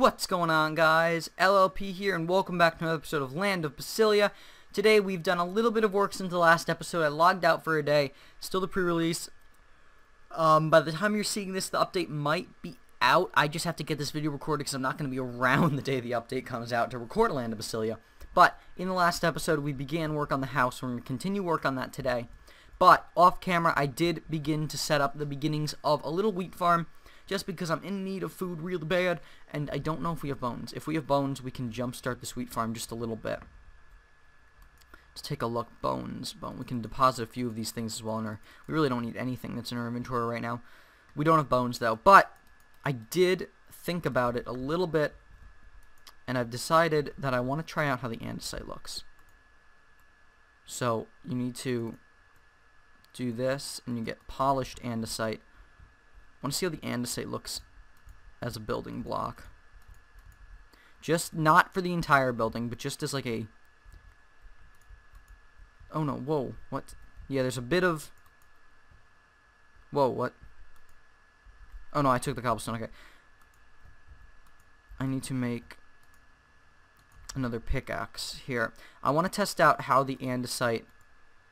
What's going on, guys? LLP here, and welcome back to another episode of Land of Basileia. Today we've done a little bit of work since the last episode. I logged out for a day, still the pre-release. By the time you're seeing this, the update might be out. I just have to get this video recorded because I'm not going to be around the day the update comes out to record Land of Basileia. But in the last episode, we began work on the house. We're going to continue work on that today. But off camera, I did begin to set up the beginnings of a little wheat farm, just because I'm in need of food really bad, and I don't know if we have bones. If we have bones, we can jumpstart this wheat farm just a little bit. Let's take a look. Bones. We can deposit a few of these things as well. We really don't need anything that's in our inventory right now. We don't have bones, though. But I did think about it a little bit, and I've decided that I want to try out how the andesite looks. So you need to do this, and you get polished andesite. I want to see how the andesite looks as a building block. Just not for the entire building, but just as like a... Oh no, whoa, what? Yeah, there's a bit of... Whoa, what? Oh no, I took the cobblestone, okay. I need to make another pickaxe here. I want to test out how the andesite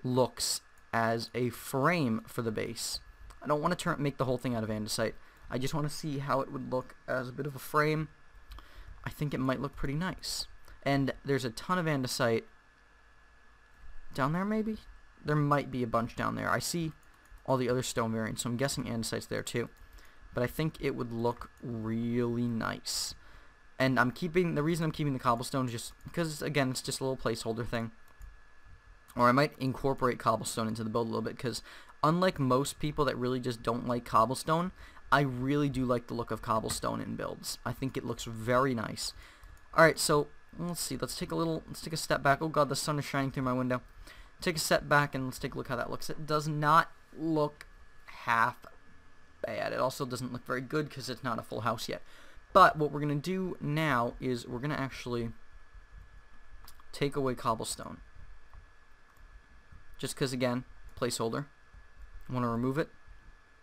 looks as a frame for the base. I don't want to make the whole thing out of andesite. I just want to see how it would look as a bit of a frame. I think it might look pretty nice. And there's a ton of andesite down there, maybe? There might be a bunch down there. I see all the other stone variants, so I'm guessing andesite's there too. But I think it would look really nice. And the reason I'm keeping the cobblestone is just because, again, it's just a little placeholder thing. Or I might incorporate cobblestone into the build a little bit, because unlike most people that really just don't like cobblestone, I really do like the look of cobblestone in builds. I think it looks very nice. Alright, so let's see. Let's take a step back. Oh god, the sun is shining through my window. Take a step back and let's take a look how that looks. It does not look half bad. It also doesn't look very good because it's not a full house yet. But what we're going to do now is we're going to actually take away cobblestone. Just because, again, placeholder. I want to remove it.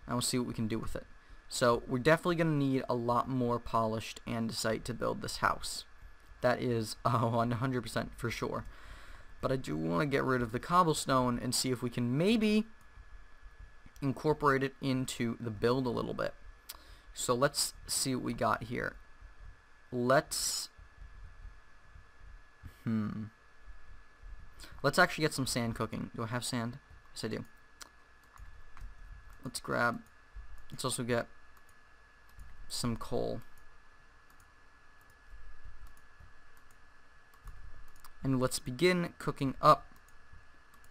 I want to see what we can do with it. So we're definitely going to need a lot more polished andesite to build this house. That is 100% for sure. But I do want to get rid of the cobblestone and see if we can maybe incorporate it into the build a little bit. So let's see what we got here. Let's actually get some sand cooking. Do I have sand? Yes, I do. Let's also get some coal. And let's begin cooking up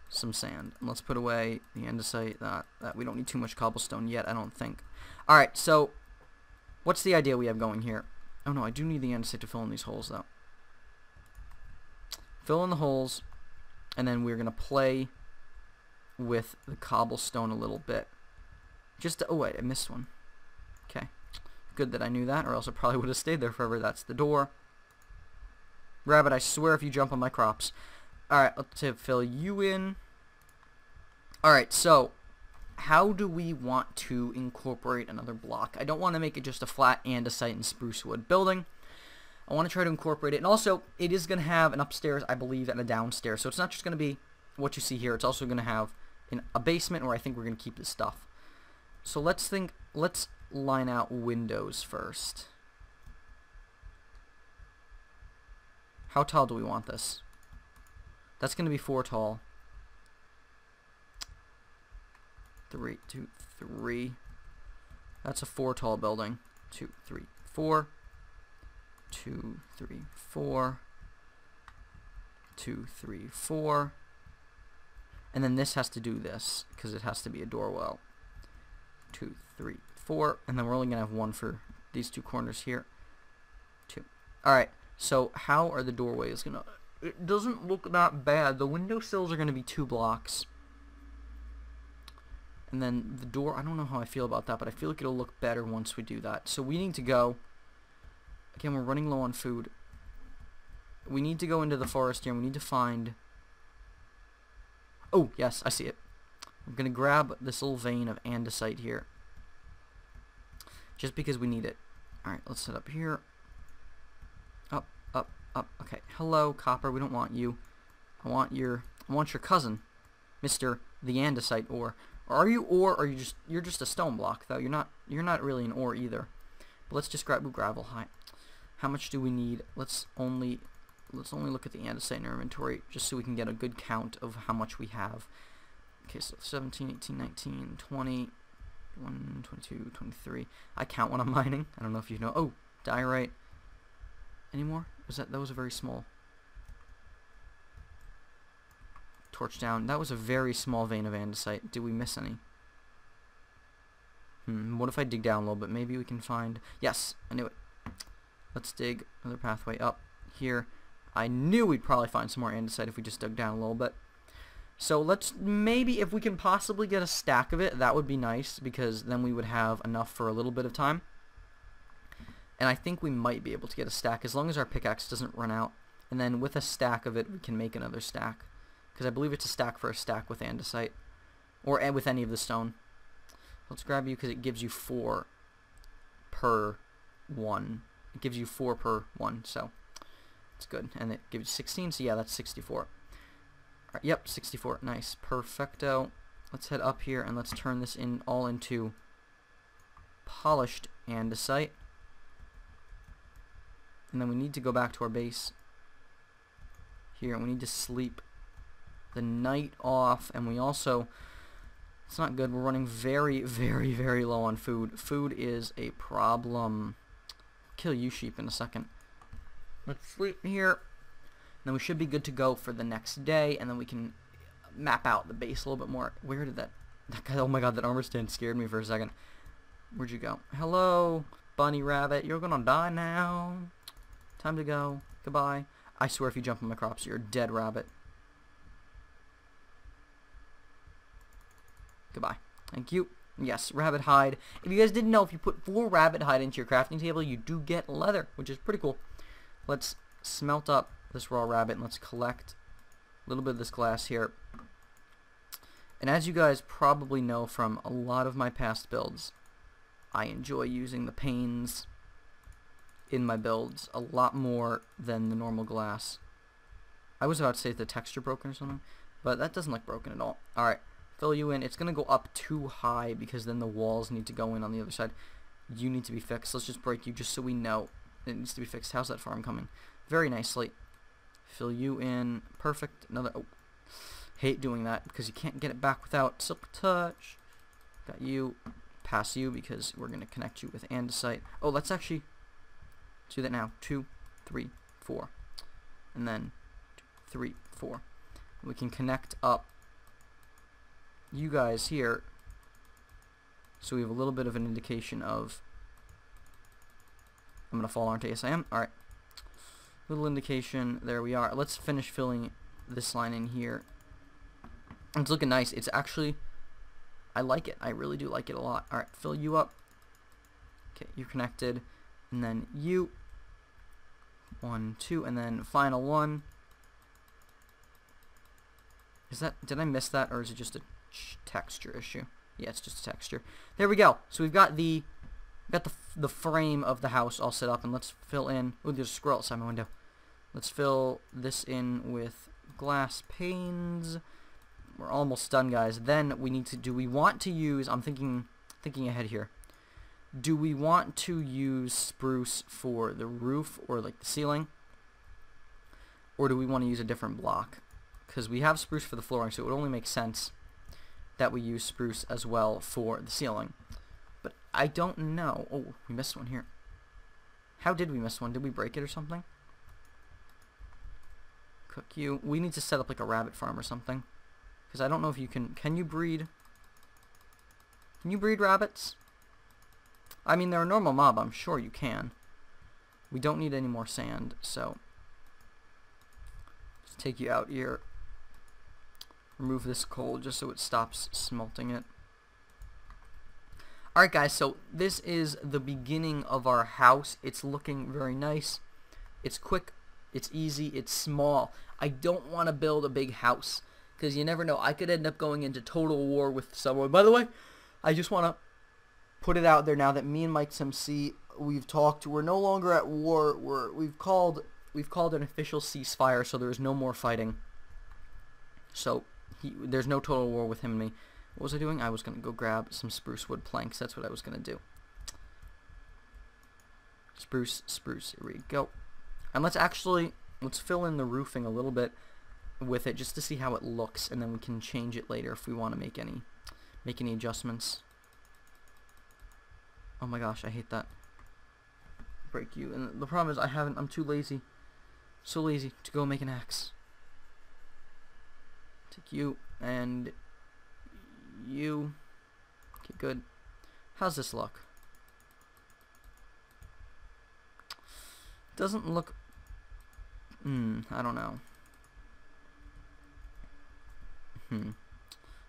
some sand. And let's put away the andesite. That we don't need too much cobblestone yet, I don't think. Alright, so what's the idea we have going here? Oh no, I do need the andesite to fill in these holes, though. Fill in the holes. And then we're going to play with the cobblestone a little bit. Oh wait, I missed one. Okay. Good that I knew that, or else it probably would have stayed there forever. That's the door. Rabbit, I swear if you jump on my crops. Alright, let's fill you in. Alright, so how do we want to incorporate another block? I don't want to make it just a flat andesite and spruce wood building. I want to try to incorporate it. And also, it is going to have an upstairs, I believe, and a downstairs. So it's not just going to be what you see here. It's also going to have a basement where I think we're going to keep this stuff. So let's line out windows first. How tall do we want this? That's going to be 4 tall. 3, 2, 3. That's a 4 tall building. 2, 3, 4. 2, 3, 4. 2, 3, 4. And then this has to do this because it has to be a door well. 2, 3, 4. And then we're only going to have 1 for these 2 corners here. 2. Alright, so how are the doorways going to... It doesn't look that bad. The windowsills are going to be 2 blocks. And then the door, I don't know how I feel about that, but I feel like it'll look better once we do that. So we need to go... Again, we're running low on food. We need to go into the forest here, and we need to find... Oh, yes, I see it. I'm going to grab this little vein of andesite here. Just because we need it. Alright, let's set up here. up. Okay, hello, copper. We don't want you. I want your cousin, Mr. the Andesite ore. Or are you ore, or you're just a stone block though? You're not really an ore either. But let's just grab gravel. Hi. How much do we need? Let's only look at the andesite in our inventory just so we can get a good count of how much we have. Okay, so 17, 18, 19, 20, 21, 22, 23. I count when I'm mining. I don't know if you know. Oh, diorite. Any more? That was a very small. Torch down. That was a very small vein of andesite. Did we miss any? What if I dig down a little bit? Maybe we can find... Yes, I knew it. Let's dig another pathway up here. I knew we'd probably find some more andesite if we just dug down a little bit. So let's maybe, if we can possibly get a stack of it, that would be nice, because then we would have enough for a little bit of time. And I think we might be able to get a stack as long as our pickaxe doesn't run out. And then with a stack of it, we can make another stack. Because I believe it's a stack for a stack with andesite. Or with any of the stone. Let's grab you because it gives you 4 per 1. It gives you 4 per 1, so it's good. And it gives you 16, so yeah, that's 64. Alright, yep, 64. Nice. Perfecto. Let's head up here and let's turn this all into polished andesite. And then we need to go back to our base here, and we need to sleep the night off, and we also... It's not good. We're running very, very, very low on food. Food is a problem. Kill you sheep in a second. Let's sleep here. Then we should be good to go for the next day, and then we can map out the base a little bit more. Where did that guy, oh my god, that armor stand scared me for a second. Where'd you go? Hello, bunny rabbit. You're gonna die now. Time to go. Goodbye. I swear if you jump on my crops, you're a dead rabbit. Goodbye. Thank you. Yes, rabbit hide. If you guys didn't know, if you put 4 rabbit hide into your crafting table, you do get leather, which is pretty cool. Let's smelt up this raw rabbit, and let's collect a little bit of this glass here. And as you guys probably know from a lot of my past builds, I enjoy using the panes in my builds a lot more than the normal glass. I was about to say the texture broken or something, but that doesn't look broken at all. Alright. Fill you in. It's going to go up too high because then the walls need to go in on the other side. You need to be fixed. Let's just break you just so we know it needs to be fixed. How's that farm coming? Very nicely. Fill you in. Perfect. Another... Oh. Hate doing that because you can't get it back without silk touch. Got you. Pass you because we're going to connect you with andesite. Oh, let's actually do that now. 2, 3, 4. And then 2, 3, 4. We can connect up you guys here, so we have a little bit of an indication of... I'm gonna fall, aren't I? Yes, I am. Alright. Little indication. There we are. Let's finish filling this line in here. It's looking nice. It's actually... I like it. I really do like it a lot. Alright, fill you up. Okay, you're connected. And then you. 1, 2, and then final one. Is that... Did I miss that, or is it just a texture issue? Yeah, it's just a texture. There we go. So we've got the frame of the house all set up, and let's fill in. Oh, there's a squirrel outside my window. Let's fill this in with glass panes. We're almost done, guys. Then we need to. Do we want to use? I'm thinking ahead here. Do we want to use spruce for the roof or like the ceiling, or do we want to use a different block? Because we have spruce for the flooring, so it would only make sense that we use spruce as well for the ceiling. But I don't know. Oh, we missed one here. How did we miss one? Did we break it or something? Cook you. We need to set up like a rabbit farm or something. Because I don't know if you can... Can you breed? Can you breed rabbits? I mean, they're a normal mob. I'm sure you can. We don't need any more sand, so... Just take you out here. Remove this coal just so it stops smelting it. Alright guys, so this is the beginning of our house. It's looking very nice. It's quick, it's easy, it's small. I don't want to build a big house because you never know. I could end up going into total war with someone. By the way, I just want to put it out there now that me and Mike MC, we've talked. We're no longer at war. We've called we've called an official ceasefire, so there is no more fighting. So there's no total war with him and me. What was I doing? I was going to go grab some spruce wood planks. That's what I was going to do. Spruce. Here we go. And let's fill in the roofing a little bit with it just to see how it looks, and then we can change it later if we want to make any adjustments. Oh my gosh, I hate that. Break you. And the problem is I'm too lazy. So lazy to go make an axe. Take you and you. Okay, good. How's this look? Doesn't look... I don't know.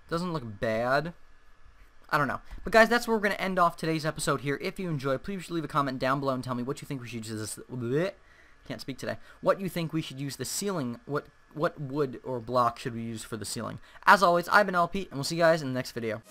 Doesn't look bad. I don't know. But guys, that's where we're going to end off today's episode here. If you enjoyed, please leave a comment down below and tell me what you think we should use this... Bleh, can't speak today. What you think we should use the ceiling... What wood or block should we use for the ceiling? As always, I've been LP, and we'll see you guys in the next video.